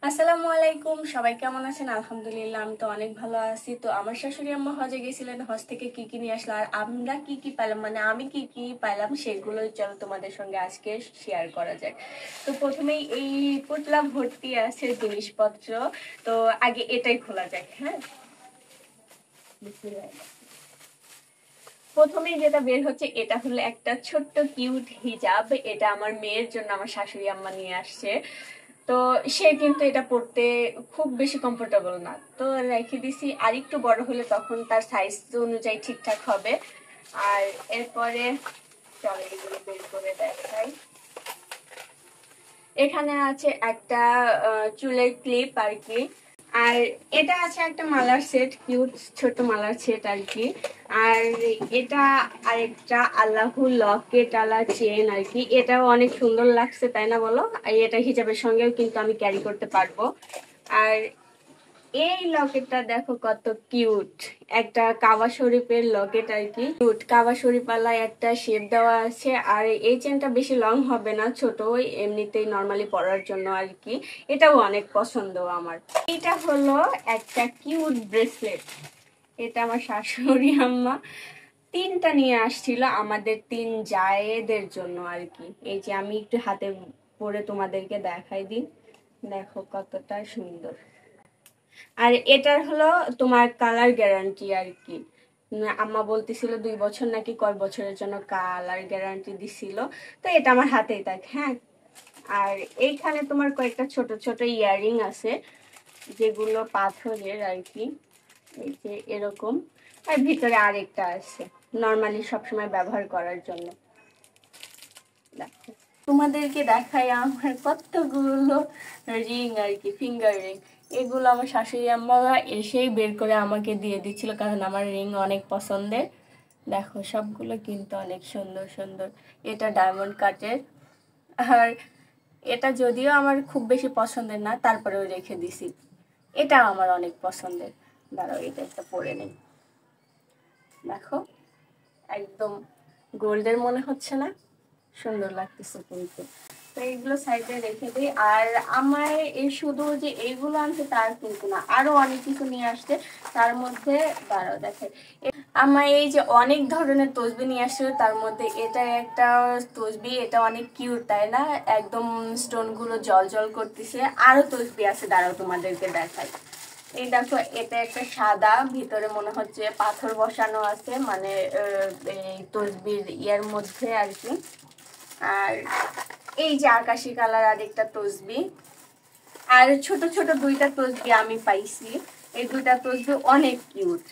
আসসালামু আলাইকুম, সবাই কেমন আছেন? আলহামদুলিল্লাহ, আমি তো অনেক ভালো আছি। তো আমার শাশুড়ি আম্মা হজে গেছিলেন, হজ থেকে কি কি নিয়ে আসলো আর আমরা কি কি পাইলাম, মানে আমি কি কি পাইলাম সেগুলো চলো তোমাদের সঙ্গে আজকে শেয়ার করা যায়। তো প্রথমেই এই পোটলা ভর্তি আছে জিনিসপত্র। তো আগে এটাই খোলা যাক। হ্যাঁ, প্রথমেই যেটা বের হচ্ছে এটা হলো একটা ছোট্ট কিউট হিজাব। এটা আমার মেয়ের জন্য আমার শাশুড়ি আম্মা নিয়ে আসছে। তো সে কিন্তু এটা পড়তে খুব বেশি কমফোর্টেবল না, তো রেখে দিছি। আর একটু বড় হলে তখন তার সাইজ অনুযায়ী ঠিকঠাক হবে। আর এরপরে চলো এগুলো বের করে দেখাই। এখানে আছে একটা চুলের ক্লিপ আর কি। আর এটা আছে একটা মালার সেট, কিউট ছোট মালার সেট আর কি। আর এটা আরেকটা আল্লাহু লকেট আলা চেন আর কি। এটাও অনেক সুন্দর লাগছে, তাই না বলো? আর এটা হিজাবের সঙ্গেও কিন্তু আমি ক্যারি করতে পারবো। আর এই লকেটটা দেখো কত কিউট, একটা কাবা শরীফের লকেট আর কি। কিউট কাবা শরীফওয়ালা একটা শেপ দেওয়া আছে। আর এই চেনটা বেশি লং হবে না, ছোট এমনিতেই নর্মালি পরার জন্য আর কি। এটাও অনেক পছন্দ আমার। এটা হলো একটা কিউট ব্রেসলেট। এটা আমার শাশুড়ি আম্মা তিনটা নিয়ে আসছিল আমাদের তিন জায়েদের জন্য আর কি। এই যে আমি একটু হাতে পরে তোমাদেরকে দেখাই দিই, দেখো কতটা সুন্দর। আর এটার হলো তোমার কালার গ্যারান্টি আর কি। আম্মা বলতেছিল 2 বছর নাকি কয় বছরের জন্য কালার গ্যারান্টি দিছিল। তো এটা আমার হাতেই থাক। হ্যাঁ, আর এইখানে তোমার কয়েকটা ছোট ছোট ইয়াররিং আছে, যেগুলো পাথরের আর কি। এই যে এরকম। আর ভিতরে আরেকটা আছে নর্মালি সবসময় ব্যবহার করার জন্য। দেখো তোমাদেরকে দেখাই আমার কতগুলো রিং আর কি, ফিঙ্গার রিং। এগুলো আমার শাশুড়ি আম্মা এসেই বের করে আমাকে দিয়ে দিচ্ছিল, কারণ আমার রিং অনেক পছন্দের। দেখো সবগুলো কিন্তু অনেক সুন্দর সুন্দর। এটা ডায়মন্ড কাটের। আর এটা যদিও আমার খুব বেশি পছন্দের না, তারপরেও রেখে দিছি। এটা আমার অনেক পছন্দের। দাঁড়াও এটা একটা পরে নেই। দেখো একদম গোল্ডের মনে হচ্ছে না? সুন্দর লাগতেছে কিন্তু। তো এইগুলো সাইডে রেখে দিই। আর আমার এই শুধু যে এইগুলো আনছে তার কিন্তু না, আরো অনেক কিছু নিয়ে আসছে। তার মধ্যে দাঁড়াও দেখে আমার এই যে অনেক ধরনের তসবি নিয়ে আসছিল, তার মধ্যে এটা একটা তসবি। এটা অনেক কিউট, তাই না? একদম স্টোন গুলো জল জল করতেছে। আরো তসবি আছে, দাঁড়াও তোমাদেরকে দেখাই। এই দেখো এটা একটা সাদা, ভিতরে মনে হচ্ছে পাথর বসানো আছে, মানে এই তসবির ইয়ার মধ্যে আর কি। আর এই যে আকাশি কালার আরেকটা তসবি। আর ছোট ছোট দুইটা তসবি আমি পাইছি। এই দুইটা তসবি অনেক কিউট।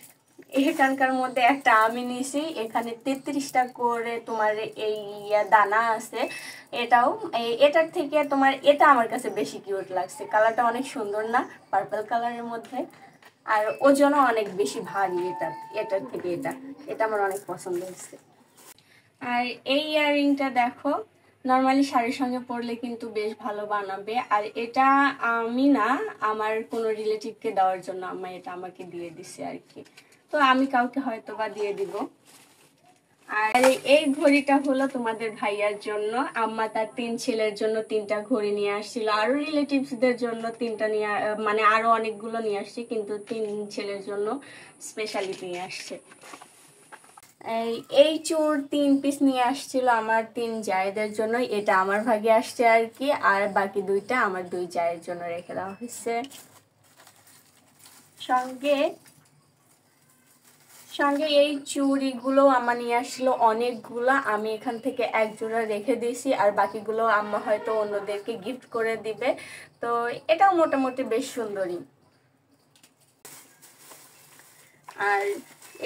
এখানকার মধ্যে একটা আমি নিছি, এখানে 33টা করে তোমার এই দানা আছে। এটাও এটার থেকে তোমার এটা আমার কাছে বেশি কিউট লাগছে। কালারটা অনেক সুন্দর না, পার্পল কালারের মধ্যে। আর ওজনও অনেক বেশি ভারী এটার থেকে এটা এটা আমার অনেক পছন্দ হয়েছে। আর এই ইয়াররিংটা দেখো, নর্মালি শাড়ির সঙ্গে পরলে কিন্তু বেশ ভালো বানাবে। আর এটা আমি না, আমার কোনো রিলেটিভকে দেওয়ার জন্য আম্মা এটা আমাকে দিয়ে দিছে আর কি। তো আমি কাউকে হয়তো বা দিয়ে দিব। আর এই ঘড়িটা হলো তোমাদের ভাইয়ার জন্য। আম্মা তার 3 ছেলের জন্য 3টা ঘড়ি নিয়ে আসছিল। আরো রিলেটিভসদের জন্য 3টা নিয়ে, মানে আরো অনেকগুলো নিয়ে আসছে, কিন্তু 3 ছেলের জন্য স্পেশালি নিয়ে আসছে। এই চুর 3 পিস নিয়ে আসছিল আমার 3 জায়েদের জন্য। এটা আমার ভাগে আসছে আর কি। আর বাকি দুইটা আমার 2 জায়ের জন্য রেখে দেওয়া হয়েছে। সঙ্গে সঙ্গে এই চুড়িগুলো আম্মা নিয়ে আসছিল অনেকগুলো। আমি এখান থেকে এক জোড়া রেখে দিয়েছি, আর বাকিগুলো আম্মা হয়তো অন্যদেরকে গিফট করে দিবে। তো এটাও মোটামুটি বেশ সুন্দরী। আর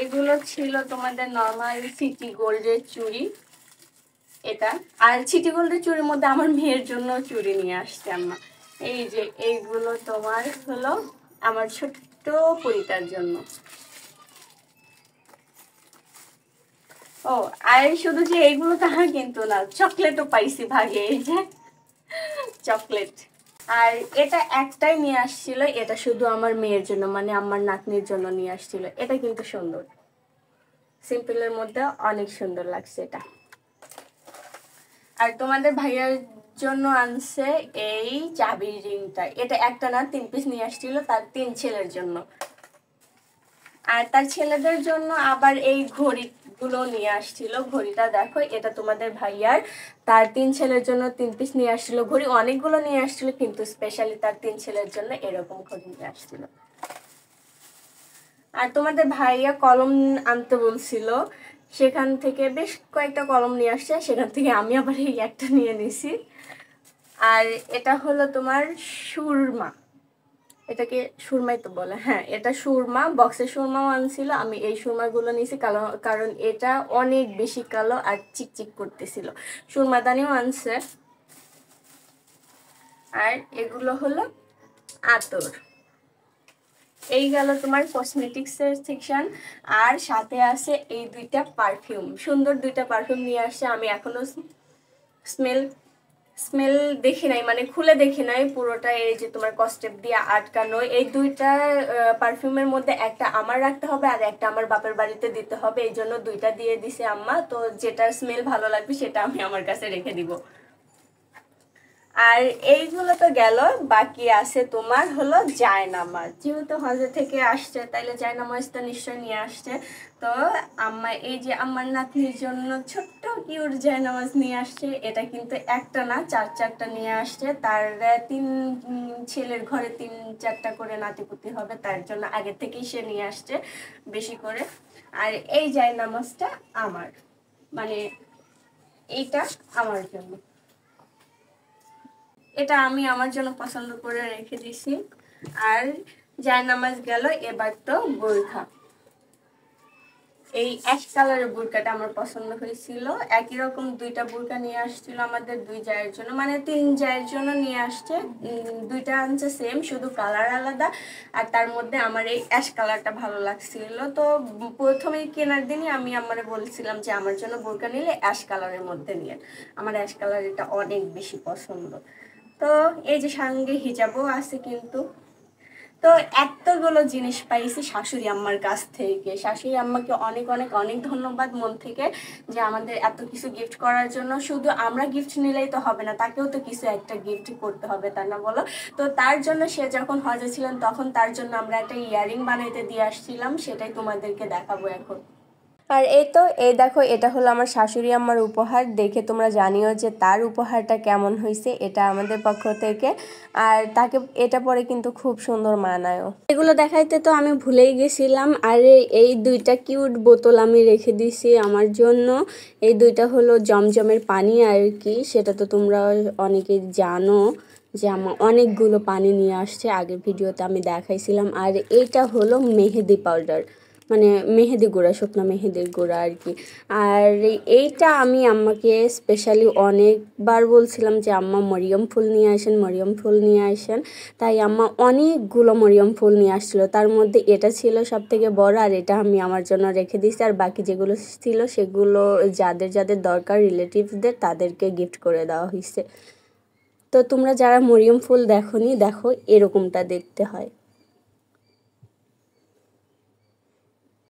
এগুলো ছিল তোমাদের নর্মাল সিটি গোল্ডের চুড়ি। এটা আর সিটি গোল্ডের চুড়ির মধ্যে আমার মেয়ের জন্য চুড়ি নিয়ে আসছে আম্মা। এই যে এইগুলো তোমার হলো আমার ছোট্ট পরিটার জন্য। ও, আর শুধু যে এইগুলো তাহা কিন্তু না, চকলেটও পাইছি ভাগে। এই যে চকলেট। আর এটা একটাই নিয়ে আসছিল, এটা শুধু আমার মেয়ের জন্য, মানে আমার নাতনির জন্য নিয়ে আসছিল। এটা কিন্তু সুন্দর, সিম্পলের মধ্যে অনেক সুন্দর লাগছে এটা। আর তোমাদের ভাইয়ার জন্য আনছে এই চাবির রিংটা। এটা একটা না 3 পিস নিয়ে আসছিল তার 3 ছেলের জন্য। আর তার ছেলেদের জন্য আবার এই ঘড়িগুলো নিয়ে আসছিল। ঘড়িটা দেখো, এটা তোমাদের ভাইয়ার। তার 3 ছেলের জন্য 3 পিস নিয়ে আসছিল ঘড়ি। অনেকগুলো নিয়ে আসছিল, কিন্তু স্পেশালি তার 3 ছেলের জন্য এরকম ঘড়ি নিয়ে আসছিল। আর তোমাদের ভাইয়া কলম আনতে বলছিল, সেখান থেকে বেশ কয়েকটা কলম নিয়ে আসছে। সেখান থেকে আমি আবার এই একটা নিয়ে নিছি। আর এটা হলো তোমার সুরমা। এটাকে সুরমাই তো বলে, হ্যাঁ এটা সুরমা। বক্সের সুরমাও আনছিল, আমি এই সুরমাগুলো নিয়েছি কারণ এটা অনেক বেশি কালো আর চিকচিক করতেছিল। সুরমাদানিও আনছে। আর এগুলো হলো আতর। এই গেল তোমার কসমেটিক্সের সেকশন। আর সাথে আছে এই 2টা পারফিউম, সুন্দর 2টা পারফিউম নিয়ে আসছে। আমি এখনো স্মেল দেখি নাই, মানে খুলে দেখি নাই পুরোটা। এই যে তোমার কস্টেপ দিয়ে আটকানো। এই 2টা পারফিউমের মধ্যে একটা আমার রাখতে হবে আর একটা আমার বাপের বাড়িতে দিতে হবে, এই জন্য 2টা দিয়ে দিছে আম্মা। তো যেটা স্মেল ভালো লাগবে সেটা আমি আমার কাছে রেখে দিব। আর এইগুলো তো গেল, বাকি আছে তোমার হলো জায়নামাজ। যেহেতু হজে থেকে আসছে, তাইলে জায়নামাজটা নিশ্চয় নিয়ে আসছে। তো আম্মা এই যে আমার নাতনির জন্য ছোট্ট কিউট জায়নামাজ নিয়ে আসছে। এটা কিন্তু একটা না, 4-4টা নিয়ে আসছে। তার 3 ছেলের ঘরে 3-4টা করে নাতিপুতি হবে, তার জন্য আগে থেকেই সে নিয়ে আসছে বেশি করে। আর এই জায়নামাজটা আমার, মানে এইটা আমার জন্য। এটা আমি আমার জন্য পছন্দ করে রেখে দিছি। আর জায়নামাজ গেল, এবার তো বোরখা। এই অ্যাশ কালারের বোরকাটা আমার পছন্দ হয়েছিল। একই রকম 2টা বোরকা নিয়ে আসছিল আমাদের 2 জায়ের জন্য, মানে 3 জায়ের জন্য নিয়ে আসছে। 2টা আনছে সেম, শুধু কালার আলাদা। আর তার মধ্যে আমার এই অ্যাশ কালারটা ভালো লাগছিল। তো প্রথমেই কেনার দিনই আমি আমারে বলছিলাম যে আমার জন্য বোরকা নিলে অ্যাশ কালারের মধ্যে নিয়ে। আমার অ্যাশ কালার এটা অনেক বেশি পছন্দ। তো এই যে সঙ্গে হিজাবও আছে কিন্তু। তো এতগুলো জিনিস পাইছি শাশুড়ি আম্মার কাছ থেকে। শাশুড়ি আম্মাকে অনেক অনেক অনেক ধন্যবাদ মন থেকে, যে আমাদের এত কিছু গিফট করার জন্য। শুধু আমরা গিফট নিলেই তো হবে না, তাকেও তো কিছু একটা গিফট করতে হবে, তাই না বলো? তো তার জন্য সে যখন হজে ছিলেন তখন তার জন্য আমরা একটা ইয়ারিং বানাইতে দিয়ে আসছিলাম, সেটাই তোমাদেরকে দেখাবো এখন। আর এই তো এই দেখো, এটা হলো আমার শাশুড়ি আম্মার উপহার। দেখে তোমরা জানিও যে তার উপহারটা কেমন হয়েছে, এটা আমাদের পক্ষ থেকে। আর তাকে এটা পরে কিন্তু খুব সুন্দর মানায়ও। এগুলো দেখাইতে তো আমি ভুলেই গেছিলাম। আর এই 2টা কিউট বোতল আমি রেখে দিছি আমার জন্য। এই 2টা হলো জমজমের পানি আর কি, সেটা তো তোমরা অনেকেই জানো যে আমার অনেকগুলো পানি নিয়ে আসছে, আগের ভিডিওতে আমি দেখাইছিলাম। আর এইটা হলো মেহেদি পাউডার, মানে মেহেদি গুঁড়া, শুকনো মেহেদির গুঁড়া আর কি। আর এইটা আমি আম্মাকে স্পেশালি অনেকবার বলছিলাম যে আম্মা মরিয়ম ফুল নিয়ে আসেন, মরিয়ম ফুল নিয়ে আসেন। তাই আম্মা অনেকগুলো মরিয়ম ফুল নিয়ে আসছিলো, তার মধ্যে এটা ছিল সব থেকে বড়। আর এটা আমি আমার জন্য রেখে দিয়েছি। আর বাকি যেগুলো ছিল সেগুলো যাদের যাদের দরকার রিলেটিভসদের, তাদেরকে গিফট করে দেওয়া হয়েছে। তো তোমরা যারা মরিয়ম ফুল দেখোনি, দেখো এরকমটা দেখতে হয়।